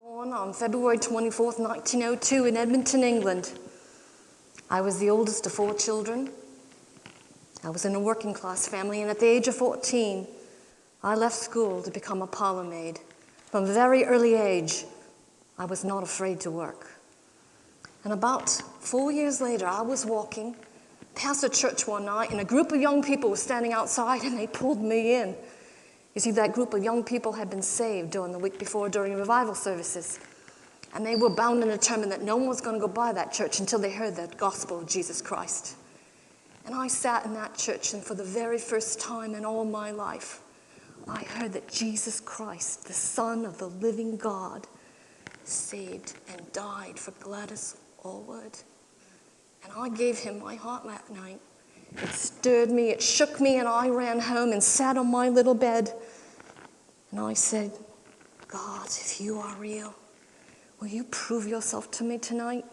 Born on February 24th, 1902 in Edmonton, England. I was the oldest of 4 children. I was in a working class family, and at the age of 14, I left school to become a parlor maid. From a very early age, I was not afraid to work. And about 4 years later, I was walking past a church one night, and a group of young people was standing outside, and they pulled me in. You see, that group of young people had been saved during the week before during revival services. And they were bound and determined that no one was going to go by that church until they heard the gospel of Jesus Christ. And I sat in that church, and for the very first time in all my life, I heard that Jesus Christ, the Son of the living God, saved and died for Gladys Aylward. And I gave him my heart that night. It stirred me, it shook me, and I ran home and sat on my little bed. And I said, God, if you are real, will you prove yourself to me tonight?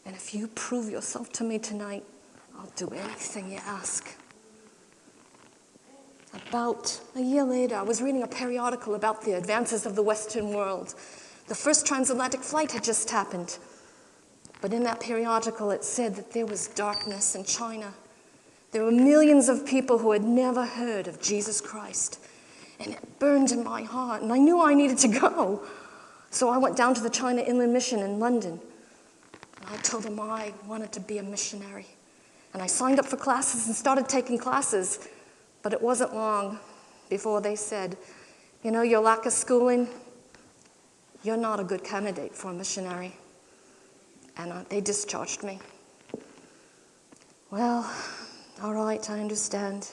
And if you prove yourself to me tonight, I'll do anything you ask. About a year later, I was reading a periodical about the advances of the Western world. The first transatlantic flight had just happened. But in that periodical, it said that there was darkness in China. There were millions of people who had never heard of Jesus Christ. And it burned in my heart, and I knew I needed to go. So I went down to the China Inland Mission in London. And I told them I wanted to be a missionary. And I signed up for classes and started taking classes. But it wasn't long before they said, you know, your lack of schooling, you're not a good candidate for a missionary. And they discharged me. Well, all right, I understand.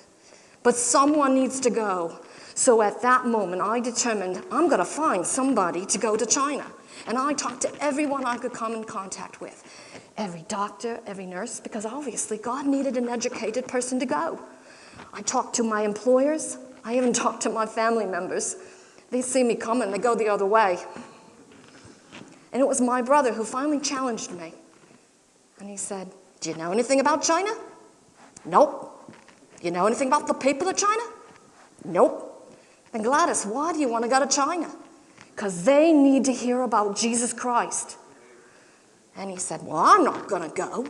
But someone needs to go. So at that moment, I determined I'm going to find somebody to go to China. And I talked to everyone I could come in contact with. Every doctor, every nurse, because obviously God needed an educated person to go. I talked to my employers. I even talked to my family members. They see me coming, they go the other way. And it was my brother who finally challenged me. And he said, do you know anything about China? Nope. You know anything about the people of China? Nope. Then Gladys, why do you want to go to China? Because they need to hear about Jesus Christ. And he said, well, I'm not going to go.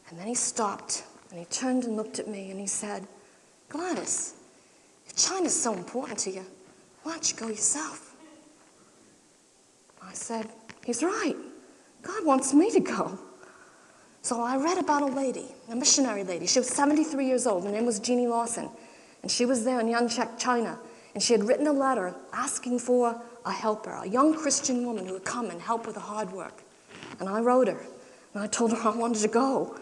And then he stopped, and he turned and looked at me, and he said, Gladys, if China's so important to you, why don't you go yourself? I said, he's right. God wants me to go. So I read about a lady, a missionary lady. She was 73 years old. Her name was Jeannie Lawson. And she was there in Yanchek, China. And she had written a letter asking for a helper, a young Christian woman who would come and help with the hard work. And I wrote her. And I told her I wanted to go.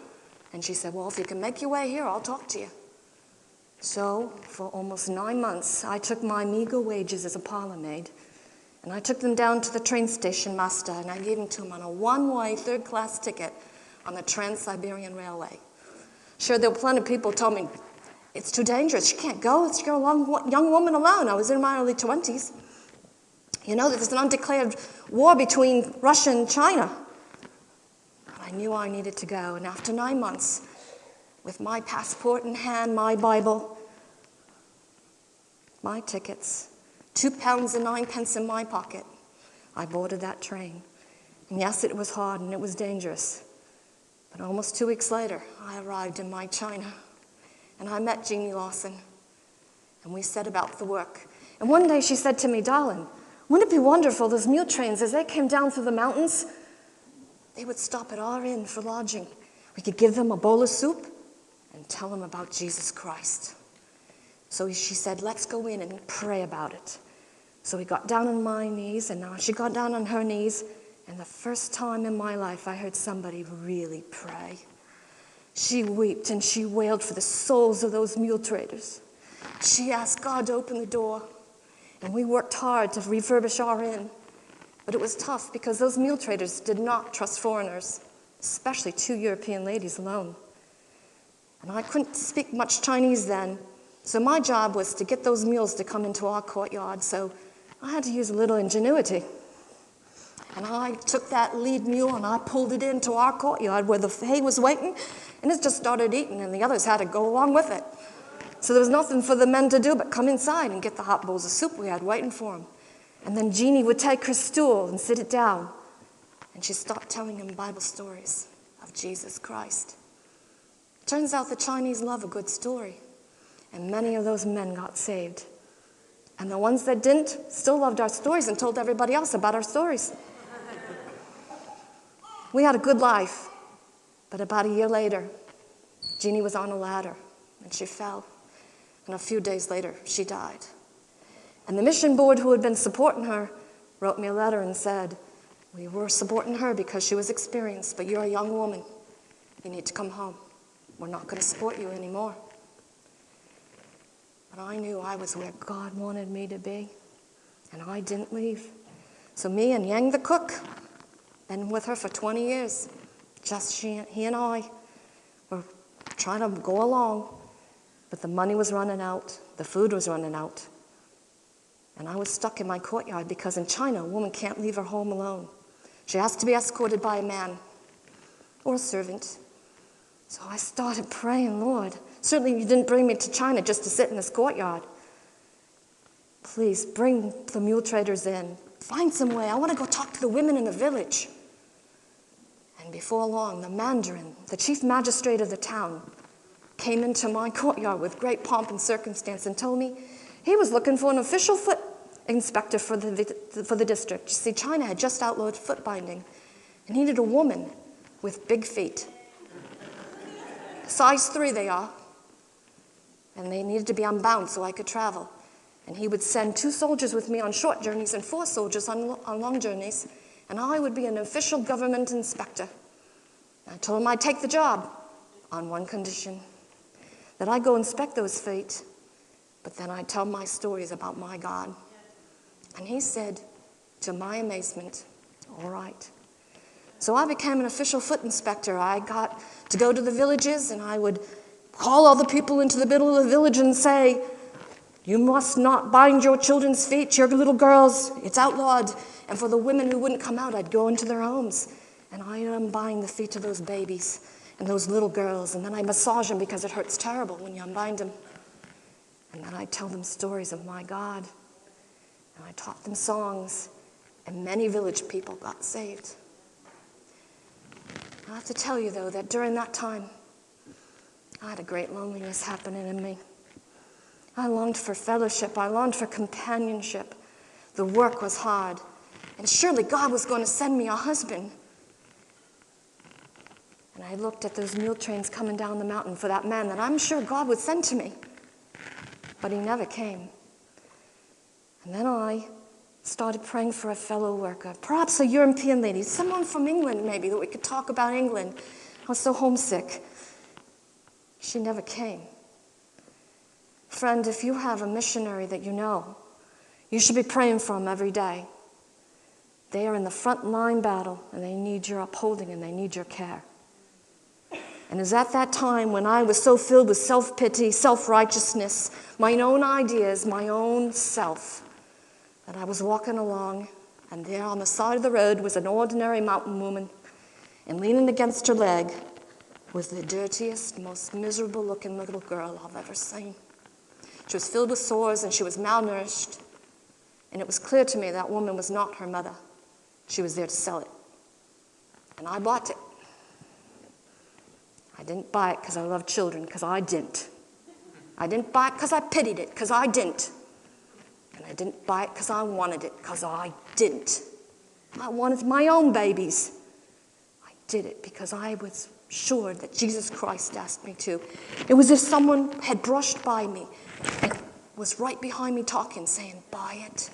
And she said, well, if you can make your way here, I'll talk to you. So for almost 9 months, I took my meager wages as a parlor maid. And I took them down to the train station master, and I gave them to him on a one-way, third-class ticket on the Trans-Siberian Railway. Sure, there were plenty of people who told me, it's too dangerous, you can't go, it's your young woman alone. I was in my early 20s. You know, there's an undeclared war between Russia and China. But I knew I needed to go, and after 9 months, with my passport in hand, my Bible, my tickets, £2.09 in my pocket, I boarded that train. And yes, it was hard and it was dangerous. But almost 2 weeks later, I arrived in my China. And I met Jeannie Lawson. And we set about the work. And one day she said to me, darling, wouldn't it be wonderful, those mule trains, as they came down through the mountains, they would stop at our inn for lodging. We could give them a bowl of soup and tell them about Jesus Christ. So she said, let's go in and pray about it. So we got down on my knees, and now she got down on her knees, and the first time in my life I heard somebody really pray. She wept and she wailed for the souls of those mule traders. She asked God to open the door, and we worked hard to refurbish our inn. But it was tough because those mule traders did not trust foreigners, especially 2 European ladies alone. And I couldn't speak much Chinese then, so my job was to get those mules to come into our courtyard, so I had to use a little ingenuity. And I took that lead mule and I pulled it into our courtyard where the hay was waiting, and it just started eating, and the others had to go along with it. So there was nothing for the men to do but come inside and get the hot bowls of soup we had waiting for them. And then Jeannie would take her stool and sit it down, and she'd start telling him Bible stories of Jesus Christ. Turns out the Chinese love a good story, and many of those men got saved. And the ones that didn't still loved our stories and told everybody else about our stories. We had a good life, but about a year later, Jeannie was on a ladder, and she fell. And a few days later, she died. And the mission board who had been supporting her wrote me a letter and said, "We were supporting her because she was experienced, but you're a young woman. You need to come home. We're not going to support you anymore." But I knew I was where God wanted me to be, and I didn't leave. So me and Yang the cook, been with her for 20 years, just he and I were trying to go along, but the money was running out, the food was running out. And I was stuck in my courtyard because in China, a woman can't leave her home alone. She has to be escorted by a man or a servant. So I started praying, "Lord, certainly you didn't bring me to China just to sit in this courtyard. Please bring the mule traders in. Find some way. I want to go talk to the women in the village." And before long, the mandarin, the chief magistrate of the town, came into my courtyard with great pomp and circumstance and told me he was looking for an official foot inspector for the district. You see, China had just outlawed foot binding and needed a woman with big feet. Size 3 they are. And they needed to be unbound so I could travel. And he would send 2 soldiers with me on short journeys and 4 soldiers on long journeys. And I would be an official government inspector. I told him I'd take the job on one condition, that I'd go inspect those feet, but then I'd tell my stories about my God. And he said, to my amazement, "All right." So I became an official foot inspector. I got to go to the villages, and I would call all the people into the middle of the village and say, "You must not bind your children's feet, your little girls. It's outlawed." And for the women who wouldn't come out, I'd go into their homes, and I'd unbind the feet of those babies and those little girls, and then I'd massage them because it hurts terrible when you unbind them. And then I'd tell them stories of my God, and I taught them songs, and many village people got saved. I have to tell you, though, that during that time, I had a great loneliness happening in me. I longed for fellowship. I longed for companionship. The work was hard, and surely God was going to send me a husband. And I looked at those mule trains coming down the mountain for that man that I'm sure God would send to me, but he never came. And then I started praying for a fellow worker, perhaps a European lady, someone from England maybe, that we could talk about England. I was so homesick. She never came. Friend, if you have a missionary that you know, you should be praying for them every day. They are in the front line battle, and they need your upholding, and they need your care. And it was at that time when I was so filled with self-pity, self-righteousness, my own ideas, my own self, that I was walking along, and there on the side of the road was an ordinary mountain woman, and leaning against her leg was the dirtiest, most miserable-looking little girl I've ever seen. She was filled with sores, and she was malnourished, and it was clear to me that woman was not her mother. She was there to sell it, and I bought it. I didn't buy it because I loved children, because I didn't. I didn't buy it because I pitied it, because I didn't. And I didn't buy it because I wanted it, because I didn't. I wanted my own babies. I did it because I was sure that Jesus Christ asked me to. It was as if someone had brushed by me and was right behind me talking, saying, "Buy it.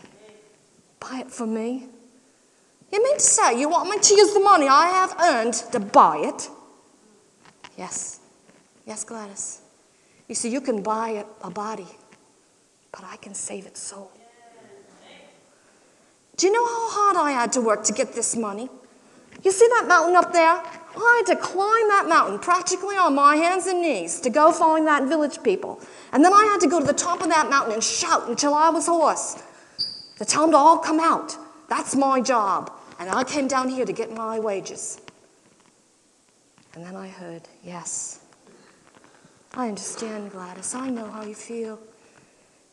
Buy it for me. You mean to say you want me to use the money I have earned to buy it?" Yes. Yes, Gladys. You see, you can buy a body, but I can save its soul. Do you know how hard I had to work to get this money? You see that mountain up there? I had to climb that mountain practically on my hands and knees to go find that village people. And then I had to go to the top of that mountain and shout until I was hoarse to tell them to all come out. That's my job. And I came down here to get my wages. And then I heard, "Yes, I understand, Gladys. I know how you feel."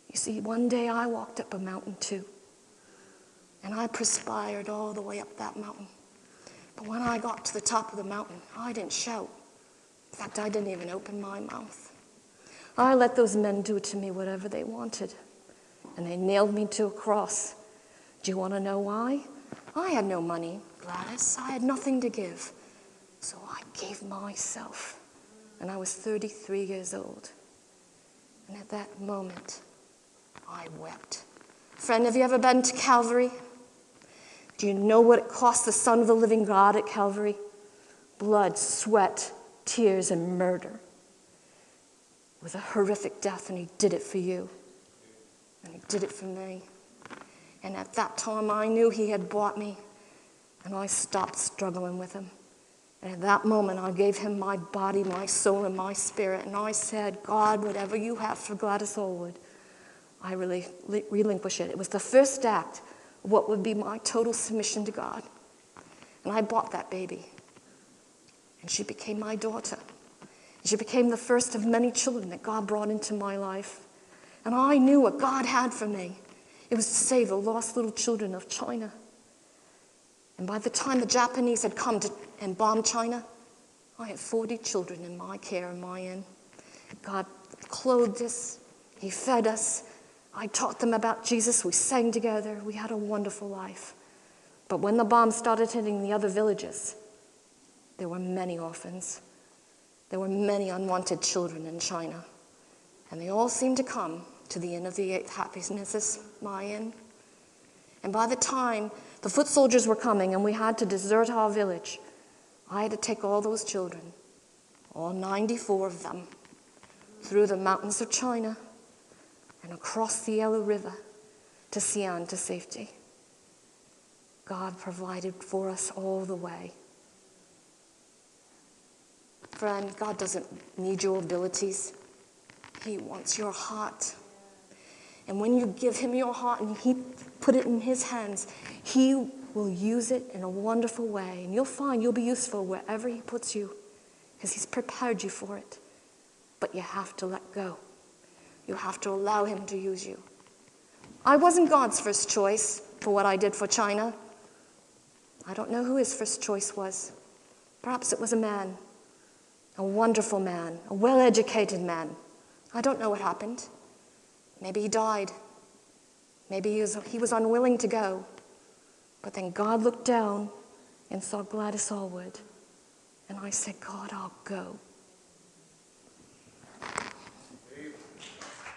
You see, one day I walked up a mountain too. And I perspired all the way up that mountain. But when I got to the top of the mountain, I didn't shout. In fact, I didn't even open my mouth. I let those men do to me whatever they wanted. And they nailed me to a cross. Do you want to know why? I had no money, Gladys. I had nothing to give. So I gave myself. And I was 33 years old. And at that moment, I wept. Friend, have you ever been to Calvary? Do you know what it cost the Son of the living God at Calvary? Blood, sweat, tears, and murder. It was a horrific death, and he did it for you. And he did it for me. And at that time, I knew he had bought me, and I stopped struggling with him. And at that moment, I gave him my body, my soul, and my spirit. And I said, God, whatever you have for Gladys Aylward, I really relinquish it. It was the first act of what would be my total submission to God. And I bought that baby. And she became my daughter. She became the first of many children that God brought into my life. And I knew what God had for me. It was to save the lost little children of China. And by the time the Japanese had come and bombed China, I had 40 children in my care and my inn. God clothed us. He fed us. I taught them about Jesus. We sang together. We had a wonderful life. But when the bombs started hitting the other villages, there were many orphans. There were many unwanted children in China. And they all seemed to come to the Inn of the Eighth Happiness, my inn. And by the time the foot soldiers were coming and we had to desert our village, I had to take all those children, all 94 of them, through the mountains of China and across the Yellow River to Xi'an to safety. God provided for us all the way. Friend, God doesn't need your abilities. He wants your heart. And when you give him your heart and he put it in his hands, he will use it in a wonderful way. And you'll find you'll be useful wherever he puts you because he's prepared you for it. But you have to let go. You have to allow him to use you. I wasn't God's first choice for what I did for China. I don't know who his first choice was. Perhaps it was a man, a wonderful man, a well-educated man. I don't know what happened. Maybe he died. Maybe he was unwilling to go. But then God looked down and saw Gladys Aylward. And I said, God, I'll go.